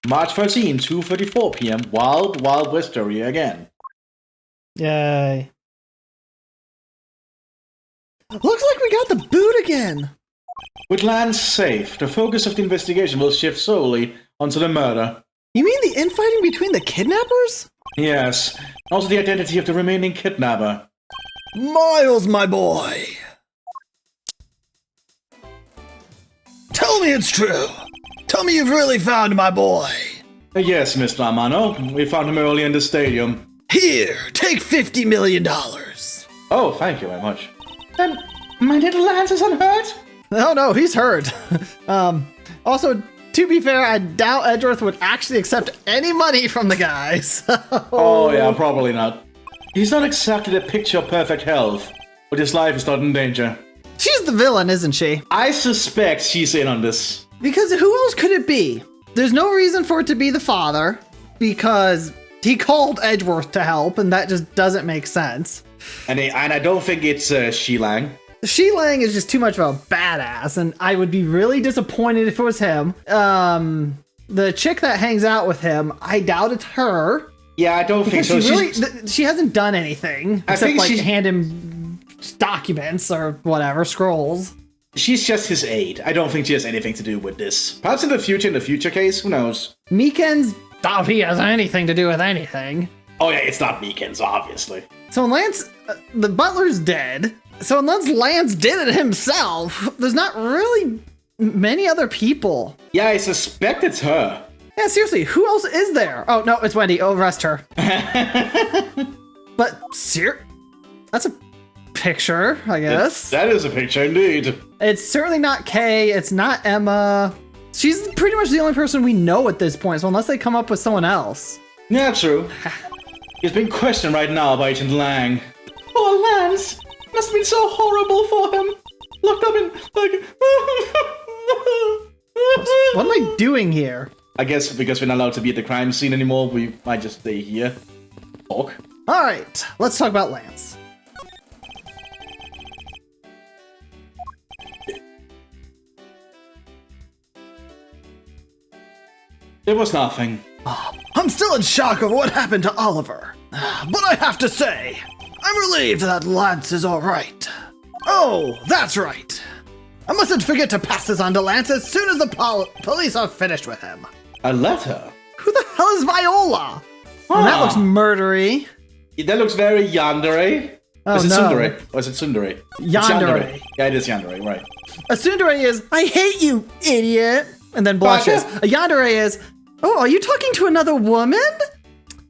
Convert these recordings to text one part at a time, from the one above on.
March 13, 2:34 p.m. Wild Wild West story again. Yay. Looks like we got the boot again. With Lance safe, the focus of the investigation will shift solely onto the murder. You mean the infighting between the kidnappers? Yes, also the identity of the remaining kidnapper. Miles, my boy. Tell me it's true. Tell me you've really found my boy. Yes, Mr. Amano. We found him early in the stadium. Here, take $50 million. Oh, thank you very much. And my little Lance is unhurt? Oh no, he's hurt. Also, to be fair, I doubt Edgeworth would actually accept any money from the guy, so... Oh yeah, probably not. He's not exactly the picture-perfect health, but his life is not in danger. She's the villain, isn't she? I suspect she's in on this. Because who else could it be? There's no reason for it to be the father, because he called Edgeworth to help, and that just doesn't make sense. And I don't think it's Shilang. Shilang is just too much of a badass, and I would be really disappointed if it was him. The chick that hangs out with him, I doubt it's her. Yeah, I don't think so. She hasn't done anything except like hand him documents or whatever, scrolls. She's just his aide. I don't think she has anything to do with this. Perhaps in the future case, who knows? Meekins doubt he has anything to do with anything. Oh yeah, it's not Meekins, obviously. So Lance, the butler's dead. So unless Lance did it himself, there's not really many other people. Yeah, I suspect it's her. Yeah, seriously, who else is there? Oh, no, it's Wendy. Oh, arrest her. But, that's a picture, I guess. That is a picture, indeed. It's certainly not Kay. It's not Emma. She's pretty much the only person we know at this point, so unless they come up with someone else. Yeah, true. He's being questioned right now by Agent Lang. Oh, Lance! Must have been so horrible for him. Locked up in, like... What am I doing here? I guess because we're not allowed to be at the crime scene anymore, we might just stay here. Talk. Alright, let's talk about Lance. There was nothing. I'm still in shock of what happened to Oliver. But I have to say, I'm relieved that Lance is alright. Oh, that's right. I mustn't forget to pass this on to Lance as soon as the police are finished with him. A letter? Who the hell is Viola? Well, that looks murdery. That looks very yandere. Oh, is it no. Tsundere? Or is it Tsundere? Yandere. Yeah, it is yandere, right. A tsundere is, I hate you, idiot. And then blushes. A yandere is, oh, are you talking to another woman?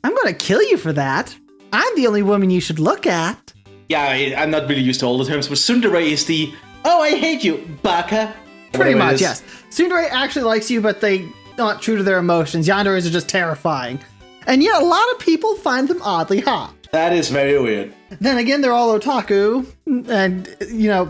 I'm gonna kill you for that. I'm the only woman you should look at. Yeah, I'm not really used to all the terms, but tsundere is the, oh, I hate you, baka. Pretty much, yes. Tsundere actually likes you, but they aren't true to their emotions. Yanderes are just terrifying. And yet a lot of people find them oddly hot. That is very weird. Then again, they're all otaku and, you know,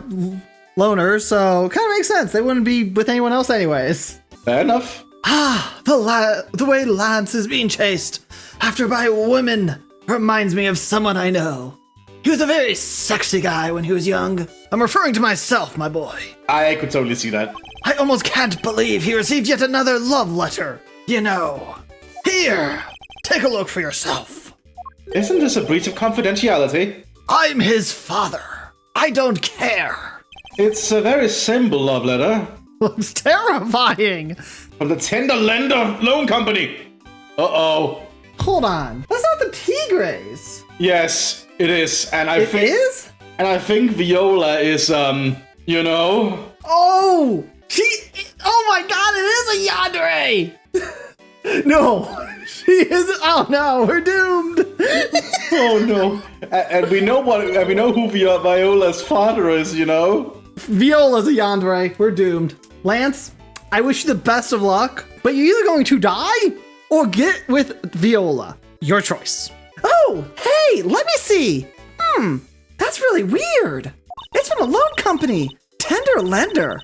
loners, so kind of makes sense. They wouldn't be with anyone else anyways. Fair enough. Ah, the way Lance is being chased after by women reminds me of someone I know. He was a very sexy guy when he was young. I'm referring to myself, my boy. I could totally see that. I almost can't believe he received yet another love letter. You know. Here, take a look for yourself. Isn't this a breach of confidentiality? I'm his father. I don't care. It's a very simple love letter. Looks terrifying. From the Tender Lender Loan Company. Uh-oh. Hold on. That's not the Tigres. Yes, it is. And I It think is? And I think Viola is you know. Oh! Oh my god, it is a yandere! No! She is. Oh no, we're doomed! Oh no. And we know who Viola's father is, you know? Viola's a yandere. We're doomed. Lance, I wish you the best of luck, but you're either going to die or get with Viola. Your choice. Oh, hey, let me see. That's really weird. It's from a loan company. Tender Lender.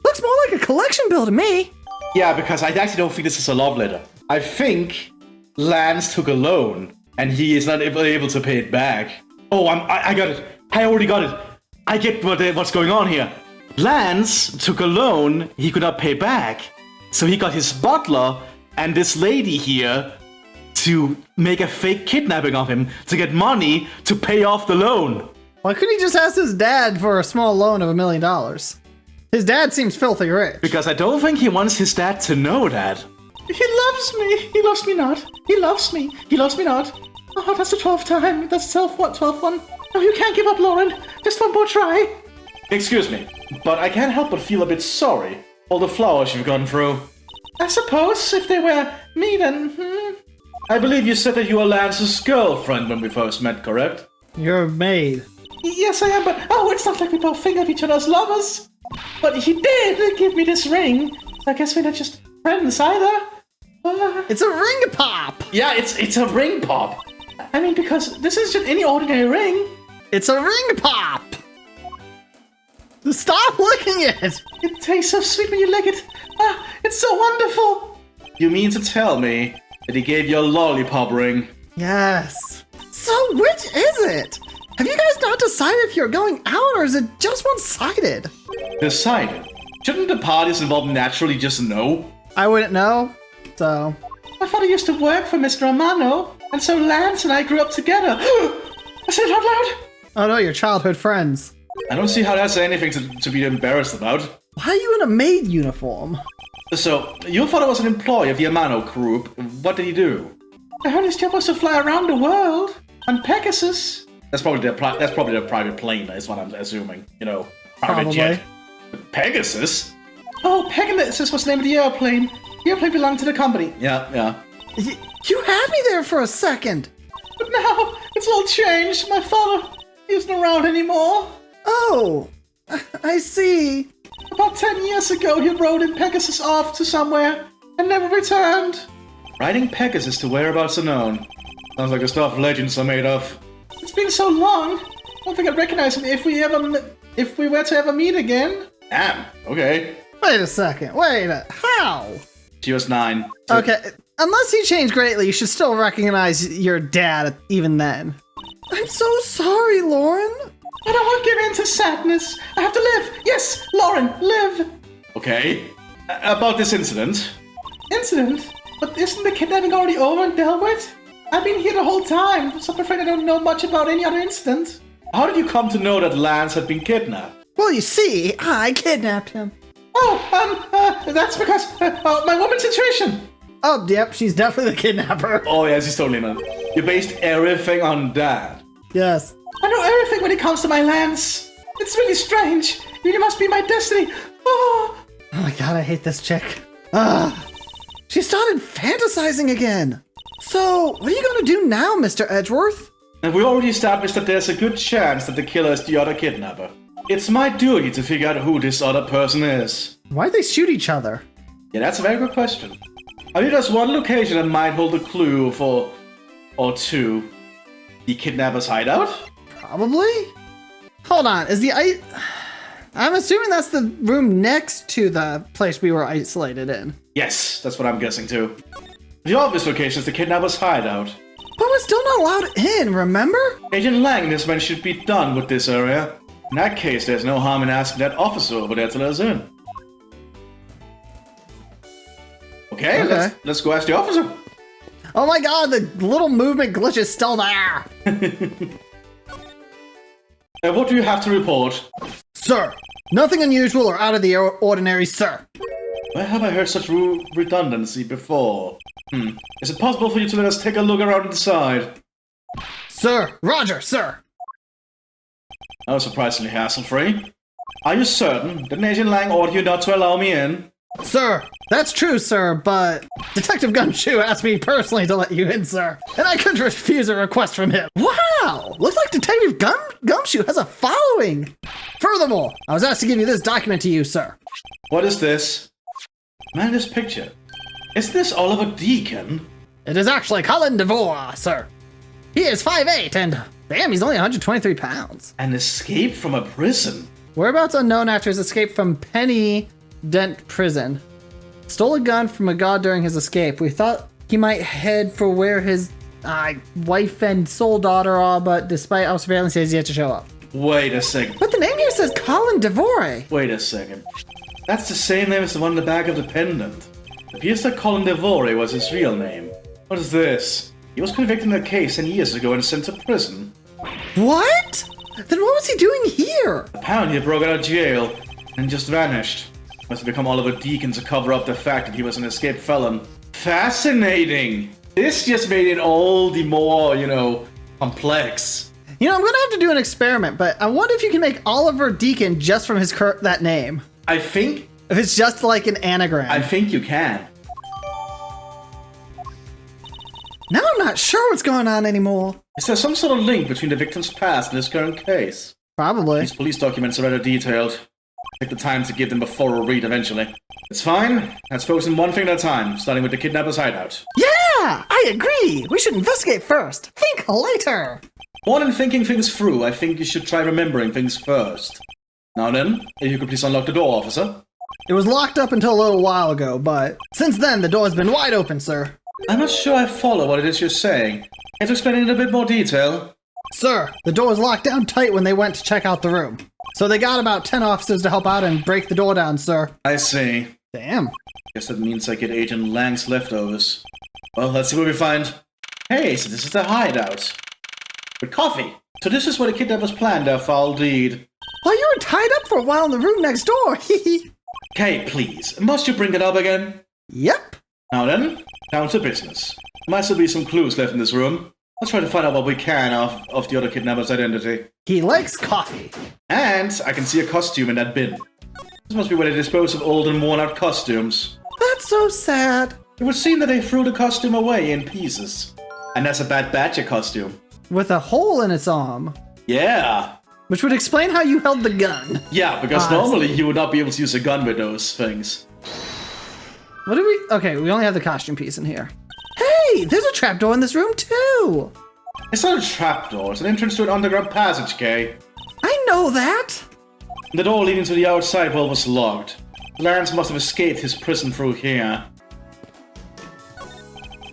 Looks more like a collection bill to me. Yeah, because I actually don't think this is a love letter. I think Lance took a loan and he is not able to pay it back. Oh, I got it. I already got it. I get what's going on here. Lance took a loan he could not pay back, so he got his butler and this lady here to make a fake kidnapping of him to get money to pay off the loan. Why couldn't he just ask his dad for a small loan of $1 million? His dad seems filthy rich. Because I don't think he wants his dad to know that. He loves me. He loves me not. He loves me. He loves me not. Oh, that's the 12th time. That's the 12th one. No, you can't give up, Lauren. Just one more try. Excuse me, but I can't help but feel a bit sorry. All the flowers you've gone through. I suppose if they were me, then, I believe you said that you were Lance's girlfriend when we first met, correct? You're a maid. Yes, I am, but it's not like we both think of each other as lovers. But he did give me this ring. I guess we're not just friends either. It's a ring pop! Yeah, it's a ring pop. I mean, because this is just any ordinary ring. It's a ring pop! Stop licking it! It tastes so sweet when you lick it. It's so wonderful. You mean to tell me that he gave you a lollipop ring? Yes. So which is it? Have you guys not decided if you're going out or is it just one-sided? Decided? Shouldn't the parties involved naturally just know? I wouldn't know, so... My father used to work for Mr. Amano, and so Lance and I grew up together. I said it out loud. Oh no, your childhood friends. I don't see how that's anything to be embarrassed about. Why are you in a maid uniform? So, your father was an employee of the Amano group. What did he do? I heard his job was to fly around the world on Pegasus. That's probably their private plane, is what I'm assuming. You know, private Probably. jet. Pegasus? Oh, Pegasus was the name of the airplane. The airplane belonged to the company. Yeah. You had me there for a second. But now, it's all changed. My father isn't around anymore. Oh, I see. About 10 years ago, he rode in Pegasus off to somewhere and never returned. Riding Pegasus to whereabouts unknown. Sounds like the stuff legends are made of. It's been so long. I don't think I'd recognize him if we were to ever meet again. Damn. Okay. Wait a second. How? She was 9. Okay, unless he changed greatly, you should still recognize your dad even then. I'm so sorry, Lauren. I don't want to give in to sadness. I have to live. Yes, Lauren, live. Okay. About this incident. Incident? But isn't the kidnapping already over and dealt with? I've been here the whole time, so I'm afraid I don't know much about any other incident. How did you come to know that Lance had been kidnapped? Well, you see, I kidnapped him. That's because my woman's situation. Oh, yep, she's definitely the kidnapper. Oh, yes, he's totally not. You based everything on that. Yes. I know everything when it comes to my Lance. It's really strange. You must be my destiny. Oh my god, I hate this chick. She started fantasizing again. So, what are you gonna do now, Mr. Edgeworth? And we already established that there's a good chance that the killer is the other kidnapper. It's my duty to figure out who this other person is. Why'd they shoot each other? Yeah, that's a very good question. I think there's one location that might hold a clue for, or two. The kidnapper's hideout? Probably? Hold on, I'm assuming that's the room next to the place we were isolated in. Yes, that's what I'm guessing too. The obvious location is the kidnapper's hideout. But we're still not allowed in, remember? Agent Lang and his men should be done with this area. In that case, there's no harm in asking that officer over there to let us in. Okay. Let's go ask the officer. Oh my god, the little movement glitch is still there! What do you have to report? Sir, nothing unusual or out of the ordinary, sir. Where have I heard such redundancy before? Is it possible for you to let us take a look around inside? Sir, Roger, sir. That was surprisingly hassle-free. Are you certain that Agent Lang ordered you not to allow me in? Sir, that's true, sir, but Detective Gumshoe asked me personally to let you in, sir, and I couldn't refuse a request from him. Wow! Looks like Detective Gumshoe has a following! Furthermore, I was asked to give you this document to you, sir. What is this? Man, this picture. Is this Oliver Deacon? It is actually Colin DeVore, sir. He is 5'8", and damn, he's only 123 pounds. An escape from a prison? Whereabouts unknown after his escape from Penny Dent Prison. Stole a gun from a guard during his escape. We thought he might head for where his wife and sole daughter are, but despite our surveillance, he has yet to show up. Wait a second. But the name here says Colin DeVore. Wait a second. That's the same name as the one in the back of the pendant. It appears that Colin Devore was his real name. What is this? He was convicted in a case 10 years ago and sent to prison. What? Then what was he doing here? Apparently he broke out of jail and just vanished. Must have become Oliver Deacon to cover up the fact that he was an escaped felon. Fascinating! This just made it all the more, complex. You know, I'm gonna have to do an experiment, but I wonder if you can make Oliver Deacon just from his that name. I think... If it's just like an anagram. I think you can. Now I'm not sure what's going on anymore. Is there some sort of link between the victim's past and his current case? Probably. These police documents are rather detailed. Take the time to give them a thorough read eventually. It's fine. Let's focus on one thing at a time, starting with the kidnapper's hideout. Yeah, I agree. We should investigate first. Think later. More than thinking things through, I think you should try remembering things first. Now then, if you could please unlock the door, officer. It was locked up until a little while ago, but since then the door has been wide open, sir. I'm not sure I follow what it is you're saying. Can you explain it in a bit more detail? Sir, the door was locked down tight when they went to check out the room. So they got about 10 officers to help out and break the door down, sir. I see. Damn. Guess that means I get Agent Lang's leftovers. Well, let's see what we find. Hey, so this is the hideout. With coffee. So this is where the kidnappers planned their foul deed. Well, you were tied up for a while in the room next door. Okay, please. Must you bring it up again? Yep. Now then, down to business. Might still be some clues left in this room. Let's try to find out what we can of the other kidnapper's identity. He likes coffee. And I can see a costume in that bin. This must be where they dispose of old and worn-out costumes. That's so sad. It would seem that they threw the costume away in pieces. And that's a Bad Badger costume. With a hole in its arm. Yeah. Which would explain how you held the gun. Yeah, because normally you would not be able to use a gun with those things. What do we... Okay, we only have the costume piece in here. Hey, there's a trapdoor in this room too. It's not a trapdoor, it's an entrance to an underground passage, Kay. I know that. The door leading to the outside wall was locked. Lance must have escaped his prison through here.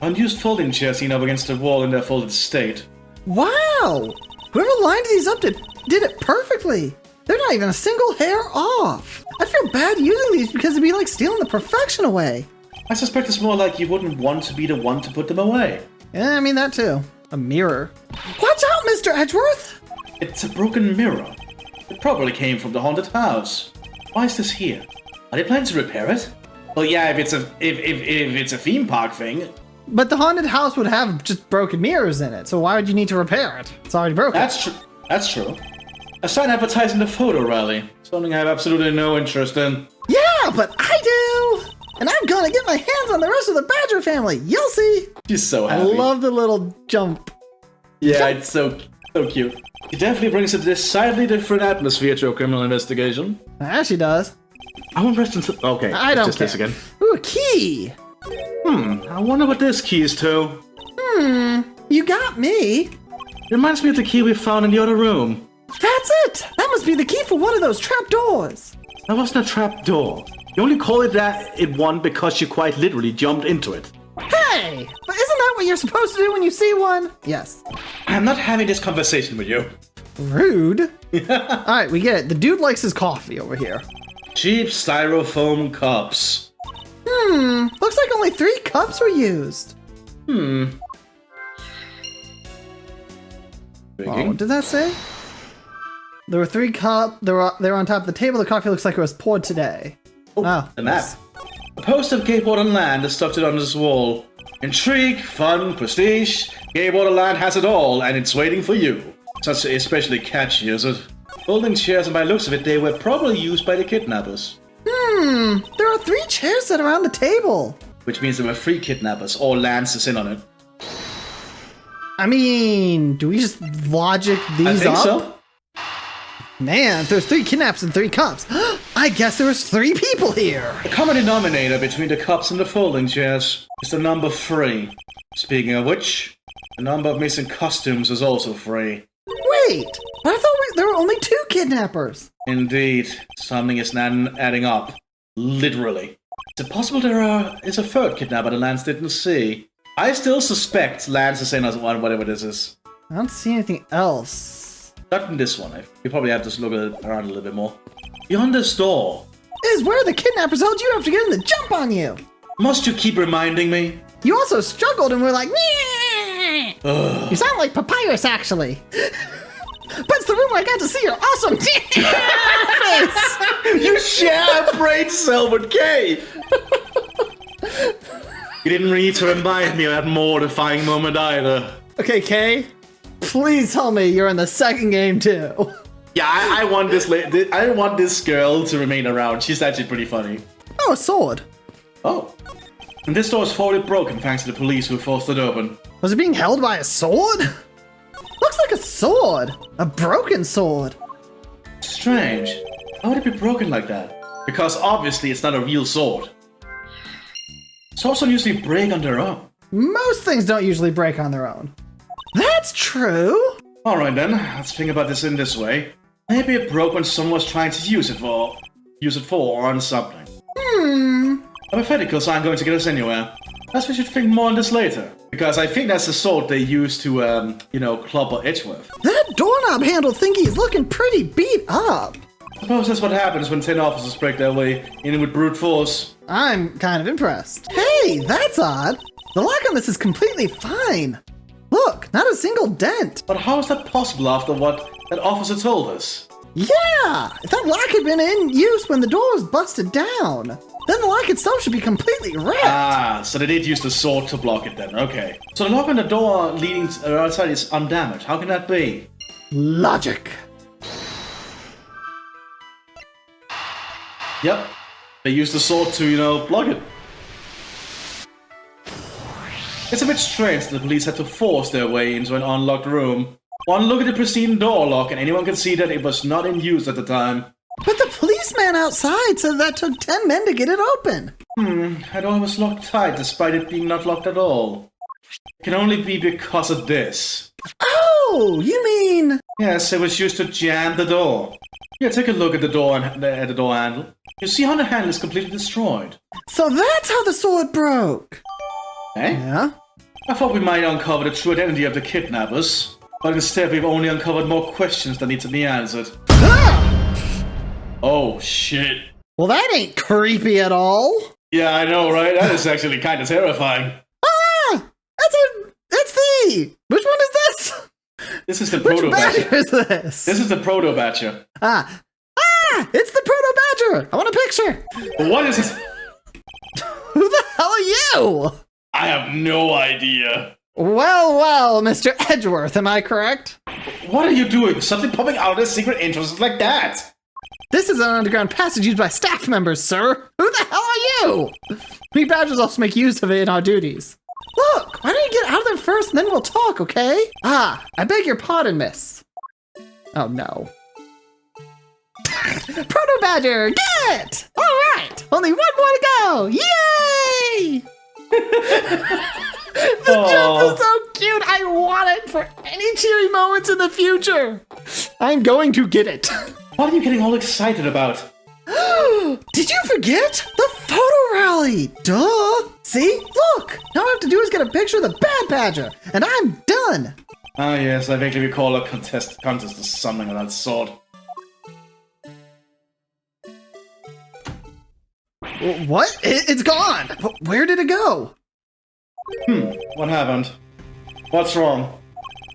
Unused folding chair seen up against the wall in their folded state. Wow. Whoever lined these up did it perfectly. They're not even a single hair off. I feel bad using these because it'd be like stealing the perfection away. I suspect it's more like you wouldn't want to be the one to put them away. Yeah, I mean that too. A mirror. Watch out, Mr. Edgeworth! It's a broken mirror. It probably came from the haunted house. Why is this here? Are they planning to repair it? Well, yeah, if it's a theme park thing. But the haunted house would have just broken mirrors in it, so why would you need to repair it? It's already broken. That's true. A sign advertising the photo rally. Something I have absolutely no interest in. Yeah, but I do! And I'm gonna get my hands on the rest of the Badger family. You'll see. She's so happy. I love the little jump. Yeah, it's so cute. It definitely brings a decidedly different atmosphere to a criminal investigation. Yeah, she does. I won't rest until... Okay, I don't just care. this again. Ooh, a key. I wonder what this key is to. You got me. It reminds me of the key we found in the other room. That's it. That must be the key for one of those trap doors. That wasn't a trap door. You only call it one because you quite literally jumped into it. Hey, but isn't that what you're supposed to do when you see one? Yes. I'm not having this conversation with you. Rude. All right, we get it. The dude likes his coffee over here. Cheap styrofoam cups. Looks like only 3 cups were used. Oh, what did that say? There were 3 cups. They were on top of the table. The coffee looks like it was poured today. Oh, a map. A poster of Gatewater Land is stuck on this wall. Intrigue, fun, prestige. Gatewater Land has it all, and it's waiting for you. Such especially catchy, is it? Folding chairs, and by the looks of it, they were probably used by the kidnappers. There are 3 chairs set around the table. Which means there were 3 kidnappers, or Lance is in on it. I mean, do we just logic these up? I think so. Man, if there's 3 kidnaps and 3 cups, I guess there was 3 people here. The common denominator between the cups and the folding chairs is the number 3. Speaking of which, the number of missing costumes is also 3. Wait, but I thought there were only 2 kidnappers. Indeed, something is not adding up. Literally. Is it possible there is a 3rd kidnapper that Lance didn't see? I still suspect Lance is in on whatever this is. I don't see anything else. Not in this one. You probably have to look around a little bit more. Beyond this door. Is where the kidnappers held you after getting the jump on you. Must you keep reminding me? You also struggled and were like, "Nyeh." You sound like Papyrus, actually. But it's the room where I got to see your awesome face. You share a brain cell with Kay! You didn't need to remind me of that mortifying moment either. Okay, Kay, please tell me you're in the second game too. Yeah, I want I want this girl to remain around. She's actually pretty funny. Oh, a sword. Oh. And this door is fully broken thanks to the police who forced it open. Was it being held by a sword? Looks like a sword. A broken sword. Strange. How would it be broken like that? Because obviously it's not a real sword. Swords don't usually break on their own. Most things don't usually break on their own. That's true. Alright then, let's think about this in this way. Maybe it broke when someone was trying to use it for on something. Hypotheticals aren't going to get us anywhere. Perhaps we should think more on this later. Because I think that's the sword they used to, clobber Edgeworth. That doorknob handle thingy is looking pretty beat up. Suppose that's what happens when 10 officers break their way in with brute force. I'm kind of impressed. Hey, that's odd. The lock on this is completely fine. Look, not a single dent. But how is that possible after what that officer told us? Yeah, if that lock had been in use when the door was busted down, then the lock itself should be completely wrecked. Ah, so they did use the sword to block it then, okay. So the lock on the door leading outside is undamaged. How can that be? Logic. Yep, they used the sword to, block it. It's a bit strange that the police had to force their way into an unlocked room. One look at the pristine door lock and anyone can see that it was not in use at the time. But the policeman outside said that took 10 men to get it open. That door was locked tight despite it being not locked at all. It can only be because of this. Oh, you mean... Yes, it was used to jam the door. Yeah, take a look at the door at the door handle. You see how the handle is completely destroyed. So that's how the sword broke. Eh? Yeah? I thought we might uncover the true identity of the kidnappers, but instead we've only uncovered more questions that need to be answered. Ah! Oh, shit. Well, that ain't creepy at all. Yeah, I know, right? That is actually kind of terrifying. Ah! It's the... Which one is this? This is the Which proto-badger. badger is this? This is the proto-badger. Ah! It's the proto-badger! I want a picture! What is this? Who the hell are you? I have no idea. Well, Mr. Edgeworth, am I correct? What are you doing? Something popping out of the secret entrances like that? This is an underground passage used by staff members, sir. Who the hell are you? We badgers also make use of it in our duties. Look, why don't you get out of there first and then we'll talk, okay? Ah, I beg your pardon, miss. Oh, no. Proto-badger, get! All right, only one more to go. Yay! The jump is so cute. I want it for any cheery moments in the future. I'm going to get it. What are you getting all excited about? Did you forget? The photo rally! Duh! See? Look! Now all I have to do is get a picture of the bad badger, and I'm done! Ah yes, I vaguely recall a contest or something of that sort. What? It's gone! Where did it go? What happened? What's wrong?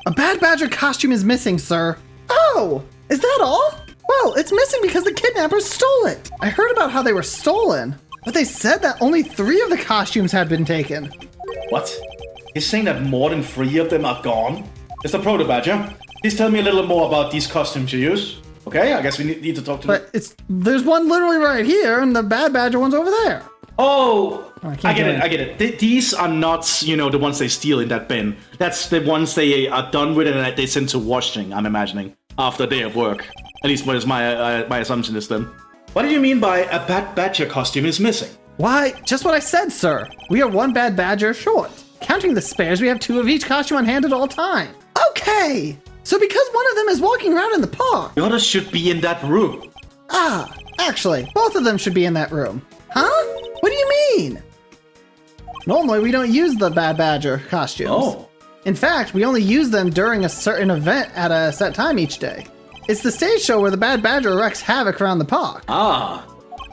A bad badger costume is missing, sir. Oh! Is that all? Well, it's missing because the kidnappers stole it. I heard about how they were stolen, but they said that only 3 of the costumes had been taken. What? You're saying that more than 3 of them are gone? Mr. Proto-Badger, please tell me a little more about these costumes you use. Okay, I guess we need to talk to But there's one literally right here, and the bad badger one's over there. Oh, I get it. These are not, the ones they steal in that bin. That's the ones they are done with and they send to washing, I'm imagining, after a day of work. At least what is my assumption is then. What do you mean by a bad badger costume is missing? Why, just what I said, sir. We are 1 bad badger short. Counting the spares, we have 2 of each costume on hand at all time. Okay, so because one of them is walking around in the park. The others should be in that room. Ah, actually, both of them should be in that room. Huh? What do you mean? Normally, we don't use the bad badger costumes. Oh. In fact, we only use them during a certain event at a set time each day. It's the stage show where the bad badger wreaks havoc around the park. Ah.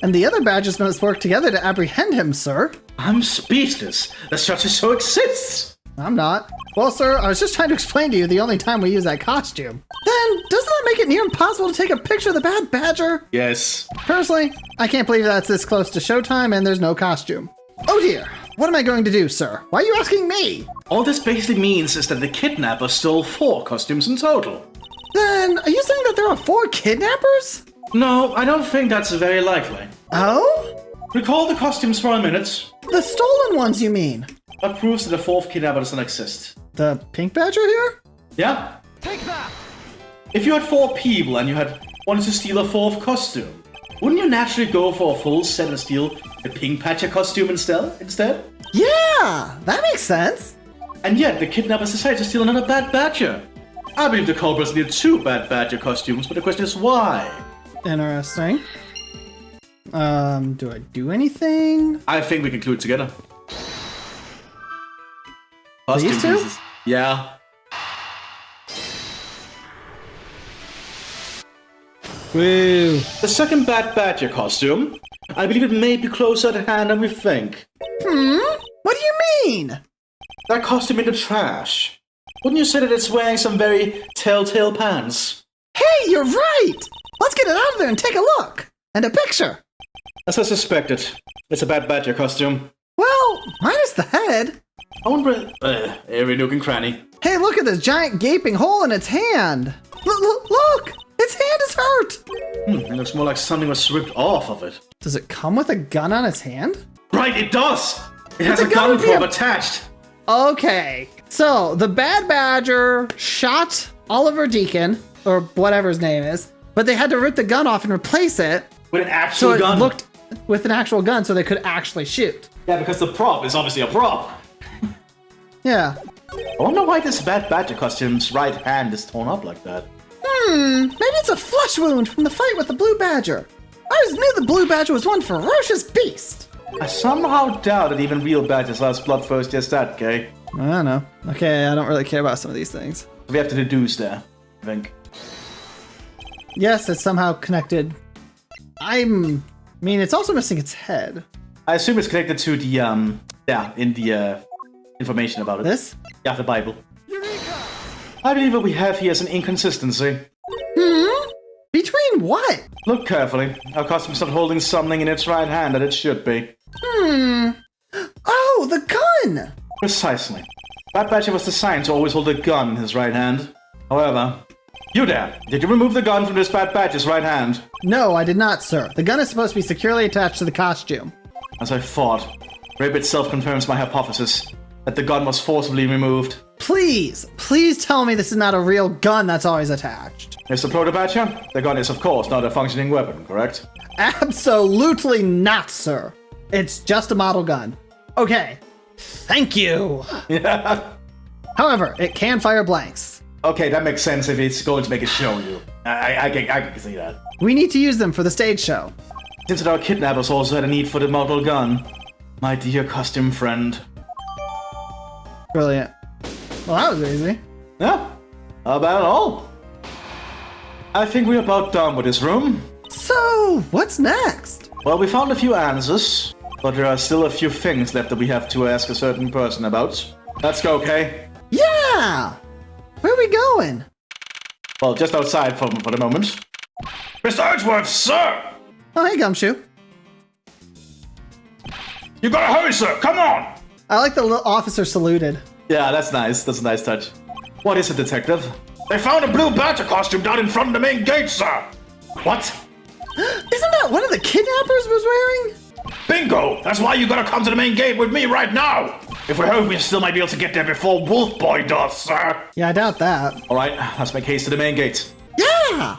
And the other badgers must work together to apprehend him, sir. I'm speechless that such a show exists. I'm not. Well, sir, I was just trying to explain to you the only time we use that costume. Then, doesn't that make it near impossible to take a picture of the Bad Badger? Yes. Personally, I can't believe that's this close to showtime and there's no costume. Oh dear, what am I going to do, sir? Why are you asking me? All this basically means is that the kidnapper stole 4 costumes in total. Then, are you saying that there are 4 kidnappers? No, I don't think that's very likely. Oh? Recall the costumes for a minute. The stolen ones, you mean? That proves that the 4th kidnapper doesn't exist. The pink badger here? Yeah? Take that! If you had 4 people and you had wanted to steal a 4th costume, wouldn't you naturally go for a full set and steal the pink patcher costume instead? Yeah, that makes sense. And yet, the kidnappers decided to steal another Bad Badger. I believe the culprits need 2 Bad Badger costumes, but the question is why? Interesting. Do I do anything? I think we can clue it together. These 2? Pieces. Yeah. Woo. The second Bad Badger costume, I believe it may be closer at hand than we think. What do you mean? That costume in the trash. Wouldn't you say that it's wearing some very telltale pants? Hey, you're right! Let's get it out of there and take a look. And a picture. As I suspected, it's a Bad Badger costume. Well, minus the head. I wonder every nook and cranny. Hey, look at this giant gaping hole in its hand. Look! Its hand is hurt! It looks more like something was ripped off of it. Does it come with a gun on its hand? Right, it does! It has the a gun gun would be probe a- attached. Okay, so the Bad Badger shot Oliver Deacon, or whatever his name is, but they had to rip the gun off and replace it. With an So actual it gun. looked with an actual gun so they could actually shoot. Yeah, because the prop is obviously a prop. Yeah. I wonder why this Bad Badger costume's right hand is torn up like that. Maybe it's a flesh wound from the fight with the Blue Badger. I always knew the Blue Badger was one ferocious beast. I somehow doubt that even real badgers lost blood first just that, okay? I don't know. Okay, I don't really care about some of these things. We have to deduce there, I think. Yes, it's somehow connected. I mean, it's also missing its head. I assume it's connected to the, in the, information about it. This? Yeah, the Bible. I believe what we have here is an inconsistency. Between what? Look carefully. Our costume's not holding something in its right hand that it should be. Oh, the gun! Precisely. Bad Badger was designed to always hold a gun in his right hand. However, you there, did you remove the gun from this Bad Badger's right hand? No, I did not, sir. The gun is supposed to be securely attached to the costume. As I thought, rape itself confirms my hypothesis that the gun was forcibly removed. Please tell me this is not a real gun that's always attached. Mr. Propably, the gun is of course not a functioning weapon, correct? Absolutely not, sir. It's just a model gun. Okay. Thank you. Yeah. However, it can fire blanks. Okay, that makes sense if it's going to make it show you. I can see that. We need to use them for the stage show. Since our kidnappers also had a need for the model gun, my dear costume friend. Brilliant. Well, that was easy. Yeah, not bad at all. I think we're about done with this room. So, what's next? Well, we found a few answers, but there are still a few things left that we have to ask a certain person about. Let's go, okay? Yeah! Where are we going? Well, just outside for the moment. Mr. Edgeworth, sir! Oh, hey, Gumshoe. You gotta hurry, sir! Come on! I like the little officer saluted. Yeah, that's nice. That's a nice touch. What is it, detective? They found a blue badger costume down in front of the main gate, sir! What? Isn't that one of the kidnappers was wearing? Bingo! That's why you gotta come to the main gate with me right now! If we hurry, we still might be able to get there before Wolf Boy does, sir! Yeah, I doubt that. Alright, let's make haste to the main gate. Yeah!